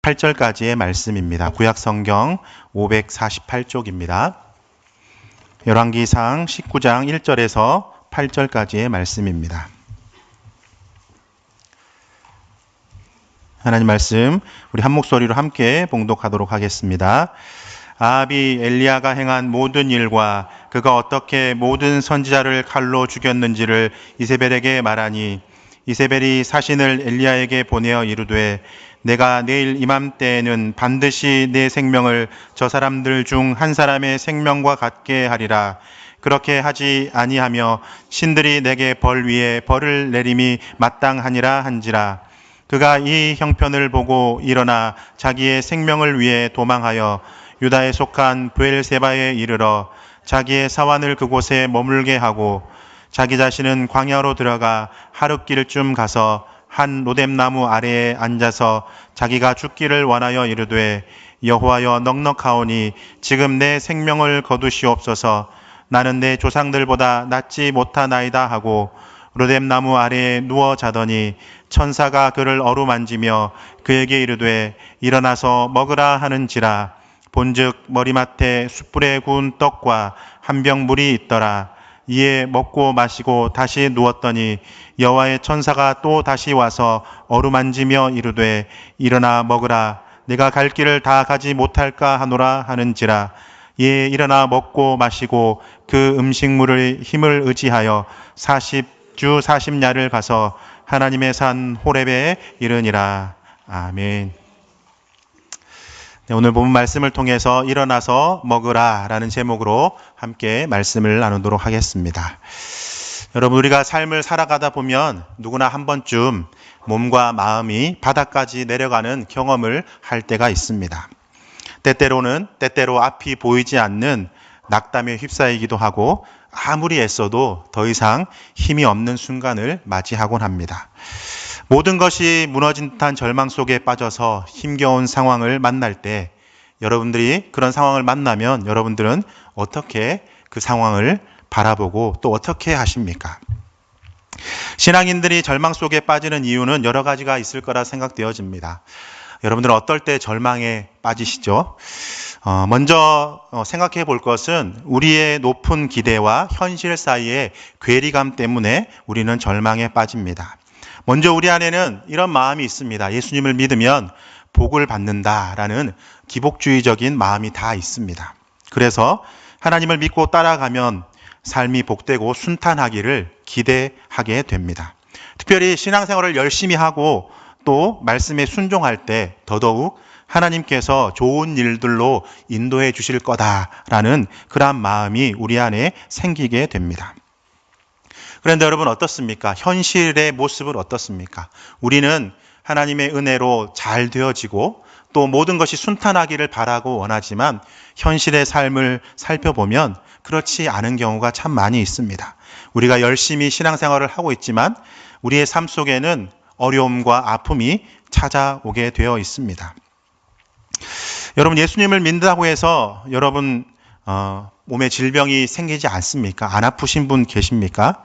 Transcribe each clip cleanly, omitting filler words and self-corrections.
8절까지의 말씀입니다. 구약성경 548쪽입니다. 열왕기상 19장 1절에서 8절까지의 말씀입니다. 하나님 말씀 우리 한 목소리로 함께 봉독하도록 하겠습니다. 아합이 엘리야가 행한 모든 일과 그가 어떻게 모든 선지자를 칼로 죽였는지를 이세벨에게 말하니 이세벨이 사신을 엘리야에게 보내어 이르되 내가 내일 이맘때에는 반드시 내 생명을 저 사람들 중 한 사람의 생명과 같게 하리라. 그렇게 하지 아니하며 신들이 내게 벌 위에 벌을 내림이 마땅하니라 한지라. 그가 이 형편을 보고 일어나 자기의 생명을 위해 도망하여 유다에 속한 브엘세바에 이르러 자기의 사환을 그곳에 머물게 하고 자기 자신은 광야로 들어가 하룻길쯤 가서 한 로뎀나무 아래에 앉아서 자기가 죽기를 원하여 이르되 여호와여 넉넉하오니 지금 내 생명을 거두시옵소서. 나는 내 조상들보다 낫지 못하나이다 하고 로뎀나무 아래에 누워 자더니 천사가 그를 어루만지며 그에게 이르되 일어나서 먹으라 하는지라. 본즉 머리맡에 숯불에 구운 떡과 한 병 물이 있더라. 이에 먹고 마시고 다시 누웠더니 여호와의 천사가 또 다시 와서 어루만지며 이르되 일어나 먹으라. 내가 갈 길을 다 가지 못할까 하노라 하는지라. 이에 일어나 먹고 마시고 그 음식물의 힘을 의지하여 40주 40야를 가서 하나님의 산 호렙에 이르니라. 아멘. 네, 오늘 본문 말씀을 통해서 일어나서 먹으라 라는 제목으로 함께 말씀을 나누도록 하겠습니다. 여러분, 우리가 삶을 살아가다 보면 누구나 한 번쯤 몸과 마음이 바닥까지 내려가는 경험을 할 때가 있습니다. 때때로 앞이 보이지 않는 낙담에 휩싸이기도 하고 아무리 애써도 더 이상 힘이 없는 순간을 맞이하곤 합니다. 모든 것이 무너진 듯한 절망 속에 빠져서 힘겨운 상황을 만날 때 여러분들이 그런 상황을 만나면 여러분들은 어떻게 그 상황을 바라보고 또 어떻게 하십니까? 신앙인들이 절망 속에 빠지는 이유는 여러 가지가 있을 거라 생각되어집니다. 여러분들은 어떨 때 절망에 빠지시죠? 먼저 생각해 볼 것은 우리의 높은 기대와 현실 사이의 괴리감 때문에 우리는 절망에 빠집니다. 먼저 우리 안에는 이런 마음이 있습니다. 예수님을 믿으면 복을 받는다라는 기복주의적인 마음이 다 있습니다. 그래서 하나님을 믿고 따라가면 삶이 복되고 순탄하기를 기대하게 됩니다. 특별히 신앙생활을 열심히 하고 또 말씀에 순종할 때 더더욱 하나님께서 좋은 일들로 인도해 주실 거다라는 그러한 마음이 우리 안에 생기게 됩니다. 그런데 여러분 어떻습니까? 현실의 모습은 어떻습니까? 우리는 하나님의 은혜로 잘 되어지고 또 모든 것이 순탄하기를 바라고 원하지만 현실의 삶을 살펴보면 그렇지 않은 경우가 참 많이 있습니다. 우리가 열심히 신앙생활을 하고 있지만 우리의 삶 속에는 어려움과 아픔이 찾아오게 되어 있습니다. 여러분, 예수님을 믿는다고 해서 여러분 몸에 질병이 생기지 않습니까? 안 아프신 분 계십니까?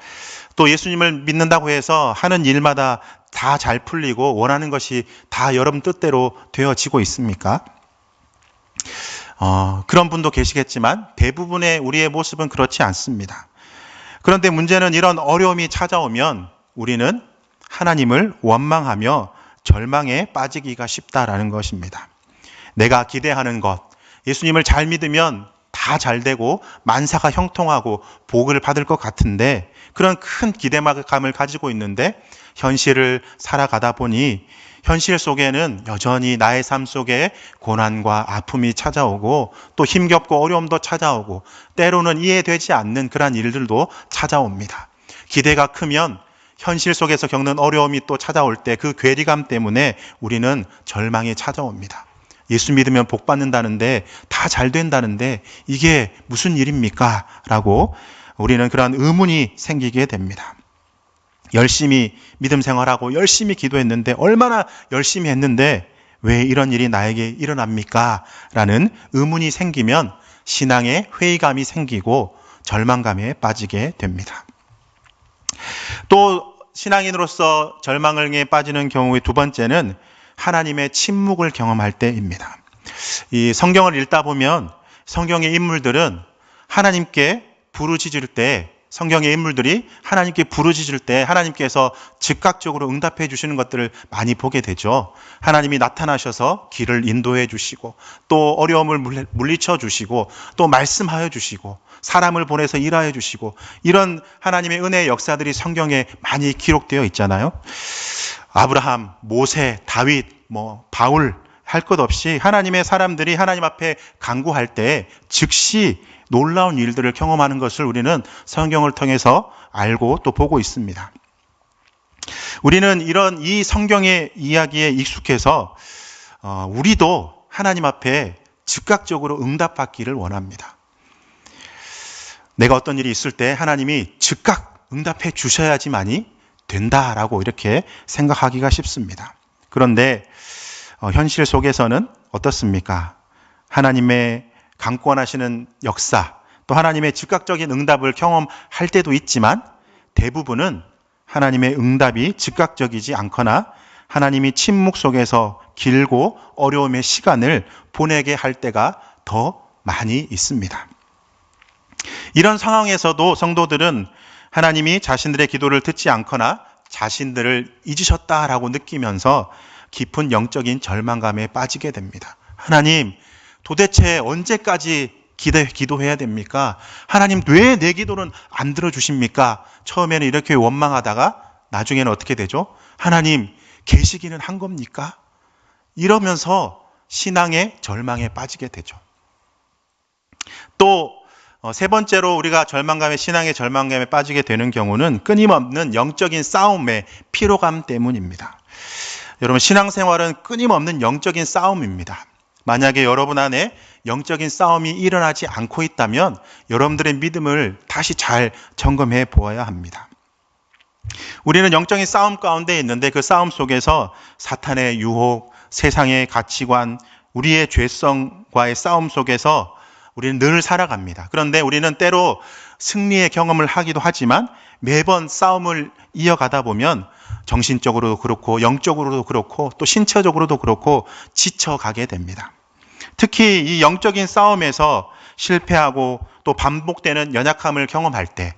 또 예수님을 믿는다고 해서 하는 일마다 다 잘 풀리고 원하는 것이 다 여러분 뜻대로 되어지고 있습니까? 그런 분도 계시겠지만 대부분의 우리의 모습은 그렇지 않습니다. 그런데 문제는 이런 어려움이 찾아오면 우리는 하나님을 원망하며 절망에 빠지기가 쉽다라는 것입니다. 내가 기대하는 것, 예수님을 잘 믿으면 다 잘 되고 만사가 형통하고 복을 받을 것 같은데 그런 큰 기대감을 가지고 있는데 현실을 살아가다 보니 현실 속에는 여전히 나의 삶 속에 고난과 아픔이 찾아오고 또 힘겹고 어려움도 찾아오고 때로는 이해되지 않는 그런 일들도 찾아옵니다. 기대가 크면 현실 속에서 겪는 어려움이 또 찾아올 때 그 괴리감 때문에 우리는 절망이 찾아옵니다. 예수 믿으면 복 받는다는데 다 잘 된다는데 이게 무슨 일입니까? 라고 우리는 그런 의문이 생기게 됩니다. 열심히 믿음 생활하고 열심히 기도했는데 얼마나 열심히 했는데 왜 이런 일이 나에게 일어납니까? 라는 의문이 생기면 신앙에 회의감이 생기고 절망감에 빠지게 됩니다. 또 신앙인으로서 절망에 빠지는 경우의 두 번째는 하나님의 침묵을 경험할 때입니다. 이 성경을 읽다 보면 성경의 인물들은 하나님께 부르짖을 때, 성경의 인물들이 하나님께 부르짖을 때 하나님께서 즉각적으로 응답해 주시는 것들을 많이 보게 되죠. 하나님이 나타나셔서 길을 인도해 주시고, 또 어려움을 물리쳐 주시고, 또 말씀하여 주시고, 사람을 보내서 일하여 주시고, 이런 하나님의 은혜의 역사들이 성경에 많이 기록되어 있잖아요. 아브라함, 모세, 다윗, 바울 할 것 없이 하나님의 사람들이 하나님 앞에 간구할 때 즉시 놀라운 일들을 경험하는 것을 우리는 성경을 통해서 알고 또 보고 있습니다. 우리는 이 성경의 이야기에 익숙해서 우리도 하나님 앞에 즉각적으로 응답받기를 원합니다. 내가 어떤 일이 있을 때 하나님이 즉각 응답해 주셔야지만이 된다라고 이렇게 생각하기가 쉽습니다. 그런데 현실 속에서는 어떻습니까? 하나님의 강권하시는 역사, 또 하나님의 즉각적인 응답을 경험할 때도 있지만 대부분은 하나님의 응답이 즉각적이지 않거나 하나님이 침묵 속에서 길고 어려움의 시간을 보내게 할 때가 더 많이 있습니다. 이런 상황에서도 성도들은 하나님이 자신들의 기도를 듣지 않거나 자신들을 잊으셨다라고 느끼면서 깊은 영적인 절망감에 빠지게 됩니다. 하나님, 도대체 언제까지 기도해야 됩니까? 하나님, 왜 내 기도는 안 들어주십니까? 처음에는 이렇게 원망하다가 나중에는 어떻게 되죠? 하나님, 계시기는 한 겁니까? 이러면서 신앙의 절망에 빠지게 되죠. 또 세 번째로 우리가 신앙의 절망감에 빠지게 되는 경우는 끊임없는 영적인 싸움의 피로감 때문입니다. 여러분, 신앙생활은 끊임없는 영적인 싸움입니다. 만약에 여러분 안에 영적인 싸움이 일어나지 않고 있다면 여러분들의 믿음을 다시 잘 점검해 보아야 합니다. 우리는 영적인 싸움 가운데 있는데 그 싸움 속에서 사탄의 유혹, 세상의 가치관, 우리의 죄성과의 싸움 속에서 우리는 늘 살아갑니다. 그런데 우리는 때로 승리의 경험을 하기도 하지만 매번 싸움을 이어가다 보면 정신적으로도 그렇고 영적으로도 그렇고 또 신체적으로도 그렇고 지쳐가게 됩니다. 특히 이 영적인 싸움에서 실패하고 또 반복되는 연약함을 경험할 때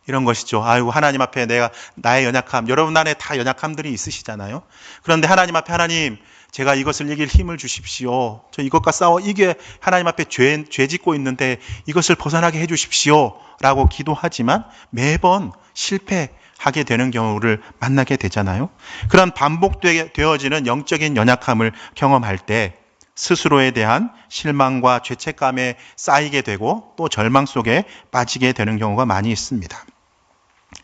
이런 것이죠. 아이고, 하나님 앞에 나의 연약함, 여러분 안에 다 연약함들이 있으시잖아요. 그런데 하나님 앞에 하나님, 제가 이것을 이길 힘을 주십시오. 저 이것과 싸워 하나님 앞에 죄 짓고 있는데 이것을 벗어나게 해 주십시오. 라고 기도하지만 매번 실패하게 되는 경우를 만나게 되잖아요. 그런 반복되어지는 영적인 연약함을 경험할 때 스스로에 대한 실망과 죄책감에 쌓이게 되고 또 절망 속에 빠지게 되는 경우가 많이 있습니다.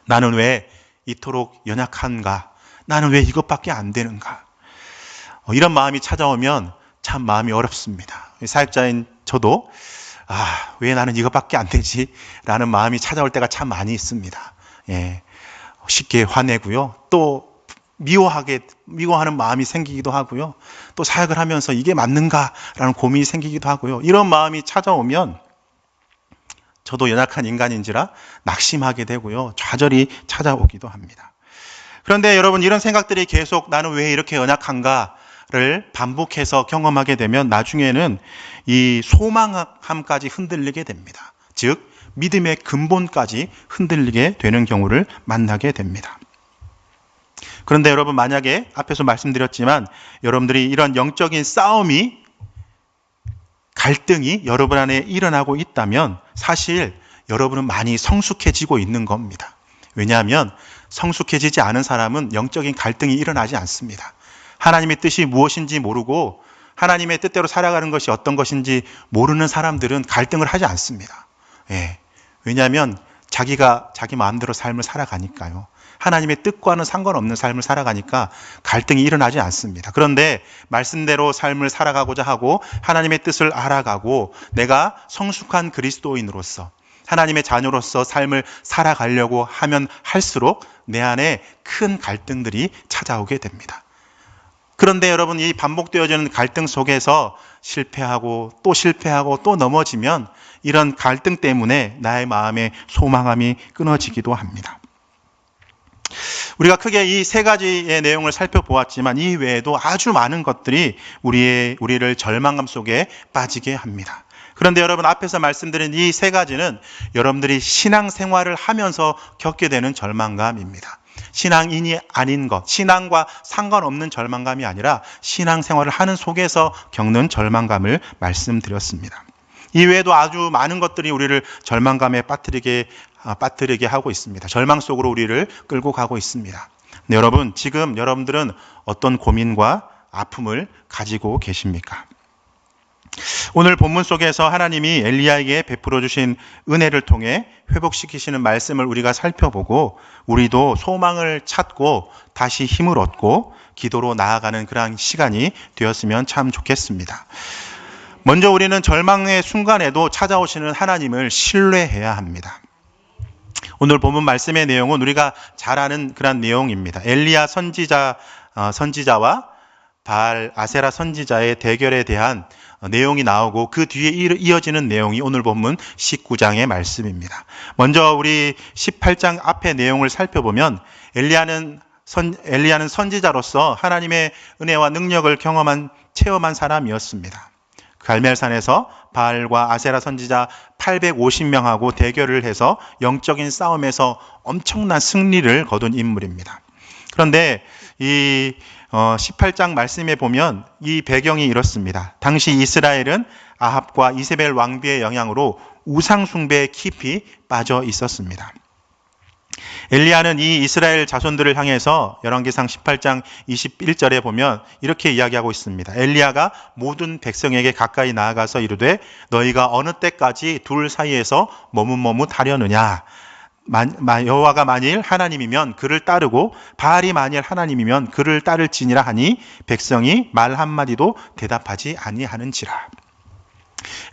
나는 왜 이토록 연약한가? 나는 왜 이것밖에 안 되는가? 이런 마음이 찾아오면 참 마음이 어렵습니다. 사역자인 저도 왜 나는 이것밖에 안 되지? 라는 마음이 찾아올 때가 참 많이 있습니다. 쉽게 화내고요. 또 미워하는 마음이 생기기도 하고요. 또 사역을 하면서 이게 맞는가라는 고민이 생기기도 하고요. 이런 마음이 찾아오면 저도 연약한 인간인지라 낙심하게 되고요. 좌절이 찾아오기도 합니다. 그런데 여러분, 이런 생각들이 계속 나는 왜 이렇게 연약한가를 반복해서 경험하게 되면 나중에는 이 소망함까지 흔들리게 됩니다. 즉 믿음의 근본까지 흔들리게 되는 경우를 만나게 됩니다. 그런데 여러분, 만약에 앞에서 말씀드렸지만 여러분들이 이런 영적인 갈등이 여러분 안에 일어나고 있다면 사실 여러분은 많이 성숙해지고 있는 겁니다. 왜냐하면 성숙해지지 않은 사람은 영적인 갈등이 일어나지 않습니다. 하나님의 뜻이 무엇인지 모르고 하나님의 뜻대로 살아가는 것이 어떤 것인지 모르는 사람들은 갈등을 하지 않습니다. 왜냐하면 자기가 자기 마음대로 삶을 살아가니까요. 하나님의 뜻과는 상관없는 삶을 살아가니까 갈등이 일어나지 않습니다. 그런데 말씀대로 삶을 살아가고자 하고 하나님의 뜻을 알아가고 내가 성숙한 그리스도인으로서 하나님의 자녀로서 삶을 살아가려고 하면 할수록 내 안에 큰 갈등들이 찾아오게 됩니다. 그런데 여러분, 이 반복되어지는 갈등 속에서 실패하고 또 넘어지면 이런 갈등 때문에 나의 마음의 소망함이 끊어지기도 합니다. 우리가 크게 이 세 가지의 내용을 살펴보았지만 이 외에도 아주 많은 것들이 우리를 절망감 속에 빠지게 합니다. 그런데 여러분, 앞에서 말씀드린 이 세 가지는 여러분들이 신앙생활을 하면서 겪게 되는 절망감입니다. 신앙인이 아닌 것, 신앙과 상관없는 절망감이 아니라 신앙생활을 하는 속에서 겪는 절망감을 말씀드렸습니다. 이외에도 아주 많은 것들이 우리를 절망감에 빠뜨리게 하고 있습니다. 절망 속으로 우리를 끌고 가고 있습니다. 네, 여러분, 지금 여러분들은 어떤 고민과 아픔을 가지고 계십니까? 오늘 본문 속에서 하나님이 엘리야에게 베풀어 주신 은혜를 통해 회복시키시는 말씀을 우리가 살펴보고 우리도 소망을 찾고 다시 힘을 얻고 기도로 나아가는 그러한 시간이 되었으면 참 좋겠습니다. 먼저 우리는 절망의 순간에도 찾아오시는 하나님을 신뢰해야 합니다. 오늘 본문 말씀의 내용은 우리가 잘 아는 그런 내용입니다. 엘리야 선지자와 바알 아세라 선지자의 대결에 대한 내용이 나오고 그 뒤에 이어지는 내용이 오늘 본문 19장의 말씀입니다. 먼저 우리 18장 앞의 내용을 살펴보면 엘리야는 선지자로서 하나님의 은혜와 능력을 체험한 사람이었습니다. 갈멜산에서 바알과 아세라 선지자 850명하고 대결을 해서 영적인 싸움에서 엄청난 승리를 거둔 인물입니다. 그런데 이 18장 말씀에 보면 이 배경이 이렇습니다. 당시 이스라엘은 아합과 이세벨 왕비의 영향으로 우상 숭배에 깊이 빠져 있었습니다. 엘리야는 이 이스라엘 자손들을 향해서 열왕기상 18장 21절에 보면 이렇게 이야기하고 있습니다. 엘리야가 모든 백성에게 가까이 나아가서 이르되 너희가 어느 때까지 둘 사이에서 머뭇머뭇하려느냐. 여호와가 만일 하나님이면 그를 따르고 바알이 만일 하나님이면 그를 따를지니라 하니 백성이 말 한마디도 대답하지 아니하는지라.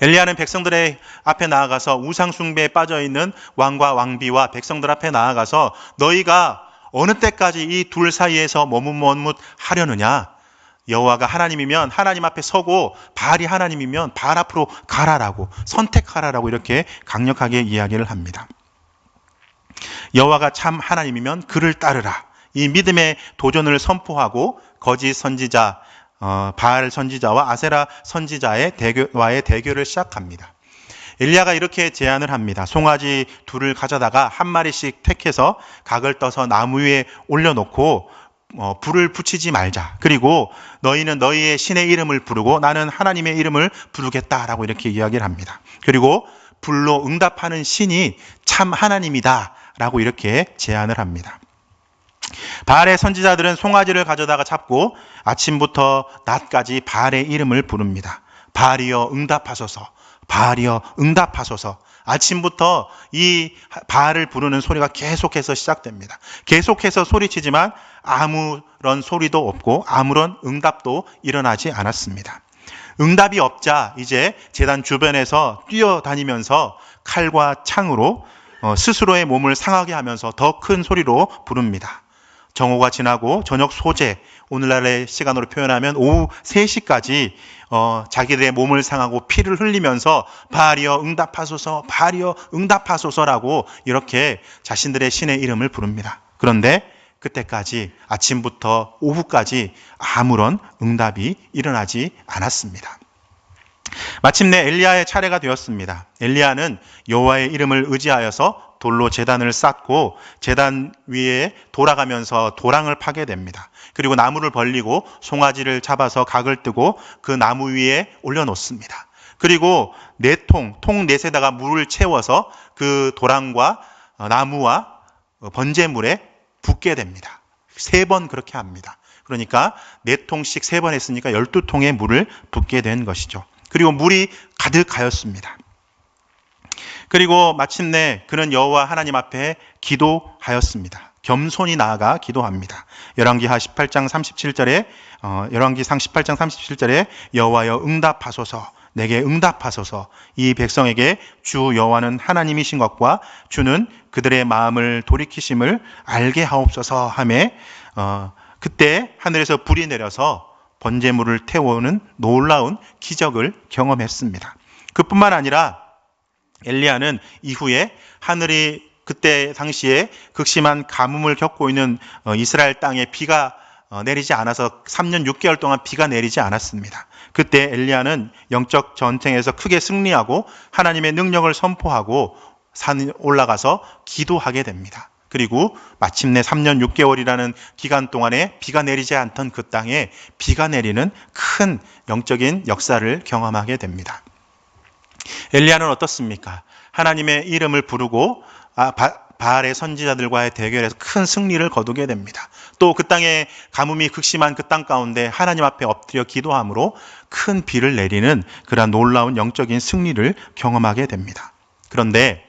엘리야는 백성들의 앞에 나아가서 우상 숭배에 빠져있는 왕과 왕비와 백성들 앞에 나아가서 너희가 어느 때까지 이 둘 사이에서 머뭇머뭇하려느냐. 여호와가 하나님이면 하나님 앞에 서고 바알이 하나님이면 바알 앞으로 가라라고, 선택하라라고 이렇게 강력하게 이야기를 합니다. 여호와가 참 하나님이면 그를 따르라. 이 믿음의 도전을 선포하고 거짓 선지자 바알 선지자와 아세라 선지자의 대결을 시작합니다. 엘리야가 이렇게 제안을 합니다. 송아지 둘을 가져다가 한 마리씩 택해서 각을 떠서 나무 위에 올려놓고 불을 붙이지 말자. 그리고 너희는 너희의 신의 이름을 부르고 나는 하나님의 이름을 부르겠다라고 이렇게 이야기를 합니다. 그리고 불로 응답하는 신이 참 하나님이다 라고 이렇게 제안을 합니다. 바알의 선지자들은 송아지를 가져다가 잡고 아침부터 낮까지 바알의 이름을 부릅니다. 바알이여 응답하소서, 바알이여 응답하소서. 아침부터 이 바알을 부르는 소리가 계속해서 시작됩니다. 계속해서 소리치지만 아무런 소리도 없고 아무런 응답도 일어나지 않았습니다. 응답이 없자 이제 제단 주변에서 뛰어다니면서 칼과 창으로 스스로의 몸을 상하게 하면서 더 큰 소리로 부릅니다. 정오가 지나고 저녁 소재, 오늘날의 시간으로 표현하면 오후 3시까지 자기들의 몸을 상하고 피를 흘리면서 바알이여 응답하소서, 바알이여 응답하소서라고 이렇게 자신들의 신의 이름을 부릅니다. 그런데 그때까지 아침부터 오후까지 아무런 응답이 일어나지 않았습니다. 마침내 엘리야의 차례가 되었습니다. 엘리야는 여호와의 이름을 의지하여서 돌로 제단을 쌓고 제단 위에 돌아가면서 도랑을 파게 됩니다. 그리고 나무를 벌리고 송아지를 잡아서 각을 뜨고 그 나무 위에 올려놓습니다. 그리고 통 넷에다가 물을 채워서 그 도랑과 나무와 번제물에 붓게 됩니다. 3번 그렇게 합니다. 그러니까 4통씩 3번 했으니까 12통의 물을 붓게 된 것이죠. 그리고 물이 가득하였습니다. 그리고 마침내 그는 여호와 하나님 앞에 기도하였습니다. 겸손히 나아가 기도합니다. 열왕기상 18장 37절에 여호와여 응답하소서, 내게 응답하소서. 이 백성에게 주 여호와는 하나님이신 것과 주는 그들의 마음을 돌이키심을 알게 하옵소서 하매 그때 하늘에서 불이 내려서 번제물을 태워오는 놀라운 기적을 경험했습니다. 그뿐만 아니라 엘리야는 이후에 하늘이 그때 당시에 극심한 가뭄을 겪고 있는 이스라엘 땅에 비가 내리지 않아서 3년 6개월 동안 비가 내리지 않았습니다. 그때 엘리야는 영적 전쟁에서 크게 승리하고 하나님의 능력을 선포하고 산에 올라가서 기도하게 됩니다. 그리고 마침내 3년 6개월이라는 기간 동안에 비가 내리지 않던 그 땅에 비가 내리는 큰 영적인 역사를 경험하게 됩니다. 엘리야는 어떻습니까? 하나님의 이름을 부르고 바알의 선지자들과의 대결에서 큰 승리를 거두게 됩니다. 또 그 땅에 가뭄이 극심한 그 땅 가운데 하나님 앞에 엎드려 기도함으로 큰 비를 내리는 그러한 놀라운 영적인 승리를 경험하게 됩니다. 그런데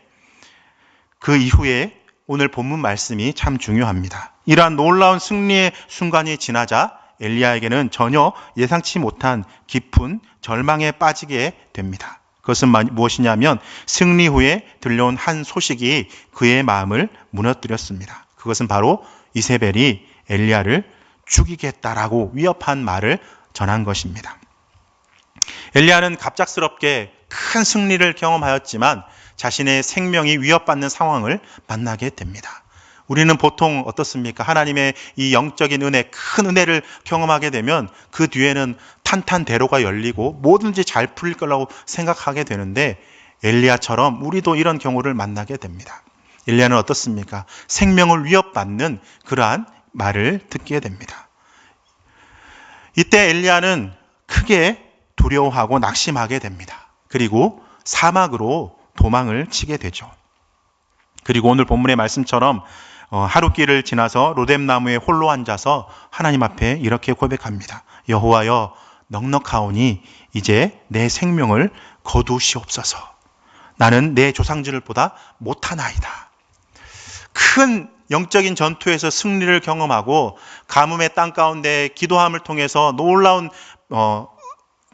그 이후에 오늘 본문 말씀이 참 중요합니다. 이러한 놀라운 승리의 순간이 지나자 엘리야에게는 전혀 예상치 못한 깊은 절망에 빠지게 됩니다. 그것은 무엇이냐면 승리 후에 들려온 한 소식이 그의 마음을 무너뜨렸습니다. 그것은 바로 이세벨이 엘리야를 죽이겠다라고 위협한 말을 전한 것입니다. 엘리야는 갑작스럽게 큰 승리를 경험하였지만 자신의 생명이 위협받는 상황을 만나게 됩니다. 우리는 보통 어떻습니까? 하나님의 이 영적인 은혜, 큰 은혜를 경험하게 되면 그 뒤에는 탄탄대로가 열리고 뭐든지 잘 풀릴 거라고 생각하게 되는데 엘리야처럼 우리도 이런 경우를 만나게 됩니다. 엘리야는 어떻습니까? 생명을 위협받는 그러한 말을 듣게 됩니다. 이때 엘리야는 크게 두려워하고 낙심하게 됩니다. 그리고 사막으로 도망을 치게 되죠. 그리고 오늘 본문의 말씀처럼 하룻길을 지나서 로뎀나무에 홀로 앉아서 하나님 앞에 이렇게 고백합니다. 여호와여, 넉넉하오니 이제 내 생명을 거두시옵소서. 나는 내 조상들보다 못하나이다. 큰 영적인 전투에서 승리를 경험하고 가뭄의 땅 가운데 기도함을 통해서 놀라운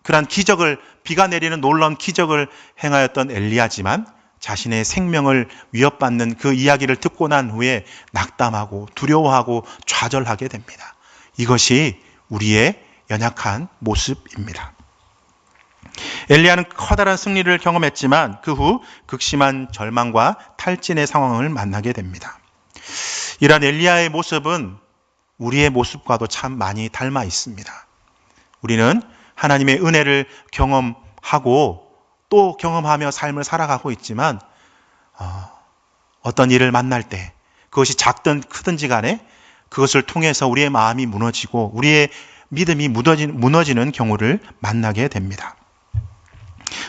그러한 기적을, 비가 내리는 놀라운 기적을 행하였던 엘리야지만 자신의 생명을 위협받는 그 이야기를 듣고 난 후에 낙담하고 두려워하고 좌절하게 됩니다. 이것이 우리의 연약한 모습입니다. 엘리야는 커다란 승리를 경험했지만 그 후 극심한 절망과 탈진의 상황을 만나게 됩니다. 이러한 엘리야의 모습은 우리의 모습과도 참 많이 닮아 있습니다. 우리는 하나님의 은혜를 경험하고 또 경험하며 삶을 살아가고 있지만 어떤 일을 만날 때 그것이 작든 크든지 간에 그것을 통해서 우리의 마음이 무너지고 우리의 믿음이 무너지는 경우를 만나게 됩니다.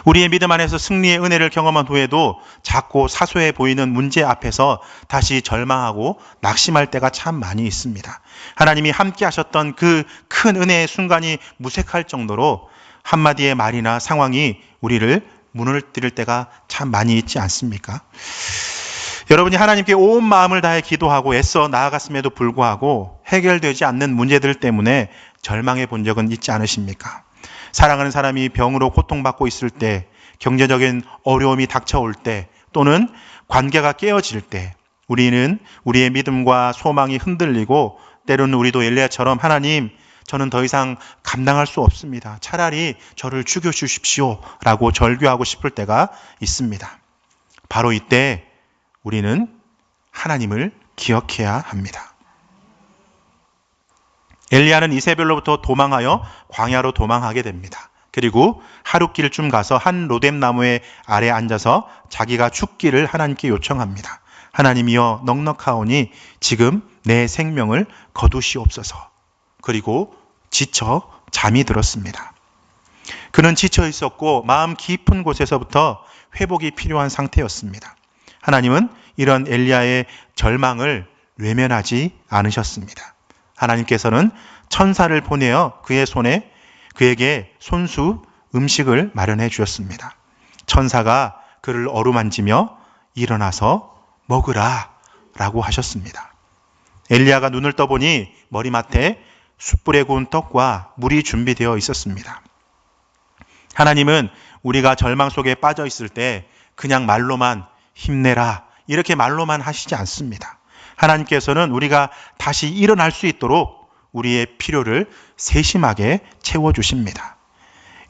우리의 믿음 안에서 승리의 은혜를 경험한 후에도 작고 사소해 보이는 문제 앞에서 다시 절망하고 낙심할 때가 참 많이 있습니다. 하나님이 함께 하셨던 그 큰 은혜의 순간이 무색할 정도로 한마디의 말이나 상황이 우리를 무너뜨릴 때가 참 많이 있지 않습니까? 여러분이 하나님께 온 마음을 다해 기도하고 애써 나아갔음에도 불구하고 해결되지 않는 문제들 때문에 절망해 본 적은 있지 않으십니까? 사랑하는 사람이 병으로 고통받고 있을 때, 경제적인 어려움이 닥쳐올 때, 또는 관계가 깨어질 때 우리는 우리의 믿음과 소망이 흔들리고 때로는 우리도 엘리야처럼 하나님, 저는 더 이상 감당할 수 없습니다. 차라리 저를 죽여주십시오 라고 절규하고 싶을 때가 있습니다. 바로 이때 우리는 하나님을 기억해야 합니다. 엘리야는 이세벨로부터 도망하여 광야로 도망하게 됩니다. 그리고 하룻길쯤 가서 한 로뎀나무의 아래 앉아서 자기가 죽기를 하나님께 요청합니다. 하나님이여, 넉넉하오니 지금 내 생명을 거두시옵소서. 그리고 지쳐 잠이 들었습니다. 그는 지쳐 있었고 마음 깊은 곳에서부터 회복이 필요한 상태였습니다. 하나님은 이런 엘리야의 절망을 외면하지 않으셨습니다. 하나님께서는 천사를 보내어 그의 손에 그에게 손수 음식을 마련해 주었습니다. 천사가 그를 어루만지며 일어나서 먹으라 라고 하셨습니다. 엘리야가 눈을 떠보니 머리맡에 숯불에 구운 떡과 물이 준비되어 있었습니다. 하나님은 우리가 절망 속에 빠져 있을 때 그냥 말로만 힘내라 이렇게 말로만 하시지 않습니다. 하나님께서는 우리가 다시 일어날 수 있도록 우리의 필요를 세심하게 채워주십니다.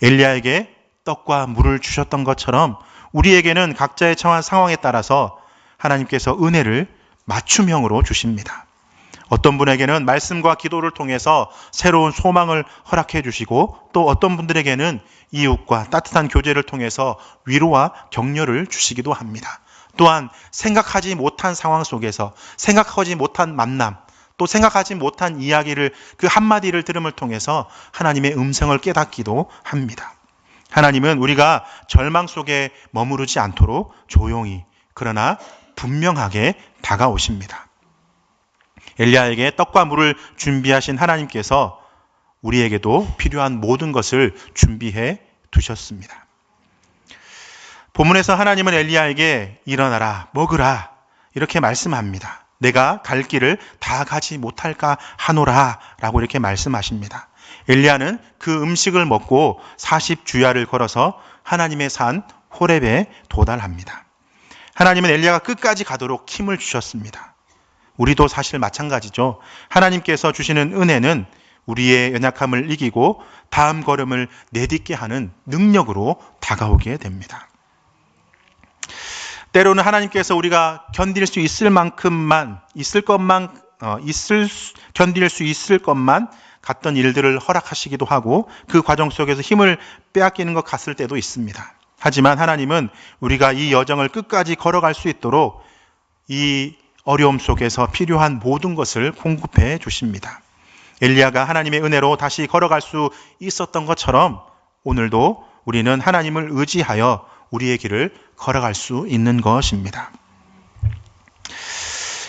엘리야에게 떡과 물을 주셨던 것처럼 우리에게는 각자의 처한 상황에 따라서 하나님께서 은혜를 맞춤형으로 주십니다. 어떤 분에게는 말씀과 기도를 통해서 새로운 소망을 허락해 주시고, 또 어떤 분들에게는 이웃과 따뜻한 교제를 통해서 위로와 격려를 주시기도 합니다. 또한 생각하지 못한 상황 속에서 생각하지 못한 만남, 또 생각하지 못한 이야기를, 그 한마디를 들음을 통해서 하나님의 음성을 깨닫기도 합니다. 하나님은 우리가 절망 속에 머무르지 않도록 조용히 그러나 분명하게 다가오십니다. 엘리야에게 떡과 물을 준비하신 하나님께서 우리에게도 필요한 모든 것을 준비해 두셨습니다. 본문에서 하나님은 엘리야에게 일어나라, 먹으라 이렇게 말씀합니다. 내가 갈 길을 다 가지 못할까 하노라 라고 이렇게 말씀하십니다. 엘리야는 그 음식을 먹고 40주야를 걸어서 하나님의 산 호렙에 도달합니다. 하나님은 엘리야가 끝까지 가도록 힘을 주셨습니다. 우리도 사실 마찬가지죠. 하나님께서 주시는 은혜는 우리의 연약함을 이기고 다음 걸음을 내딛게 하는 능력으로 다가오게 됩니다. 때로는 하나님께서 우리가 견딜 수 있을 만큼만, 견딜 수 있을 것만 같던 일들을 허락하시기도 하고, 그 과정 속에서 힘을 빼앗기는 것 같을 때도 있습니다. 하지만 하나님은 우리가 이 여정을 끝까지 걸어갈 수 있도록 이 어려움 속에서 필요한 모든 것을 공급해 주십니다. 엘리야가 하나님의 은혜로 다시 걸어갈 수 있었던 것처럼 오늘도 우리는 하나님을 의지하여 우리의 길을 걸어갈 수 있는 것입니다.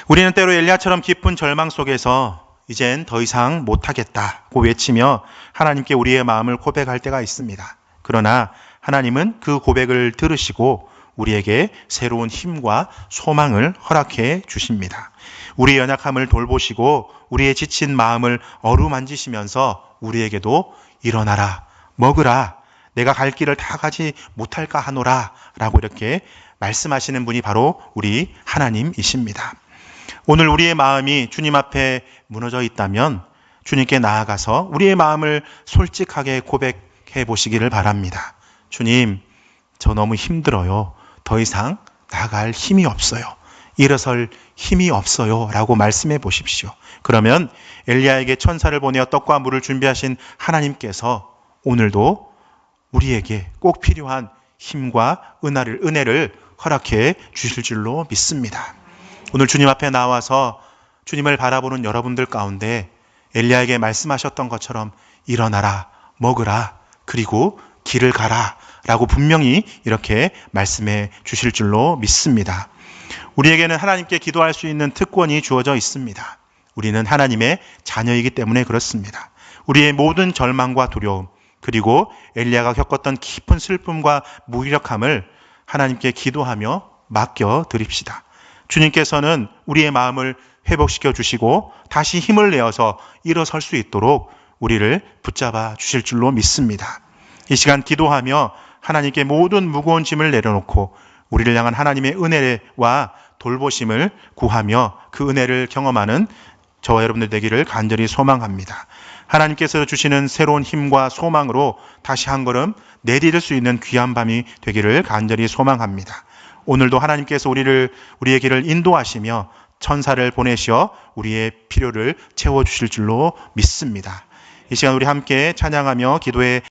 우리는 때로 엘리야처럼 깊은 절망 속에서 이젠 더 이상 못하겠다고 외치며 하나님께 우리의 마음을 고백할 때가 있습니다. 그러나 하나님은 그 고백을 들으시고 우리에게 새로운 힘과 소망을 허락해 주십니다. 우리의 연약함을 돌보시고 우리의 지친 마음을 어루만지시면서 우리에게도 일어나라, 먹으라, 내가 갈 길을 다 가지 못할까 하노라 라고 이렇게 말씀하시는 분이 바로 우리 하나님이십니다. 오늘 우리의 마음이 주님 앞에 무너져 있다면 주님께 나아가서 우리의 마음을 솔직하게 고백해 보시기를 바랍니다. 주님, 저 너무 힘들어요. 더 이상 나아갈 힘이 없어요. 일어설 힘이 없어요 라고 말씀해 보십시오. 그러면 엘리야에게 천사를 보내어 떡과 물을 준비하신 하나님께서 오늘도 우리에게 꼭 필요한 힘과 은혜를 허락해 주실 줄로 믿습니다. 오늘 주님 앞에 나와서 주님을 바라보는 여러분들 가운데 엘리야에게 말씀하셨던 것처럼 일어나라, 먹으라, 그리고 길을 가라 라고 분명히 이렇게 말씀해 주실 줄로 믿습니다. 우리에게는 하나님께 기도할 수 있는 특권이 주어져 있습니다. 우리는 하나님의 자녀이기 때문에 그렇습니다. 우리의 모든 절망과 두려움, 그리고 엘리야가 겪었던 깊은 슬픔과 무기력함을 하나님께 기도하며 맡겨 드립시다. 주님께서는 우리의 마음을 회복시켜 주시고 다시 힘을 내어서 일어설 수 있도록 우리를 붙잡아 주실 줄로 믿습니다. 이 시간 기도하며 하나님께 모든 무거운 짐을 내려놓고 우리를 향한 하나님의 은혜와 돌보심을 구하며 그 은혜를 경험하는 저와 여러분들 되기를 간절히 소망합니다. 하나님께서 주시는 새로운 힘과 소망으로 다시 한 걸음 내디딜 수 있는 귀한 밤이 되기를 간절히 소망합니다. 오늘도 하나님께서 우리의 길을 인도하시며 천사를 보내시어 우리의 필요를 채워주실 줄로 믿습니다. 이 시간 우리 함께 찬양하며 기도에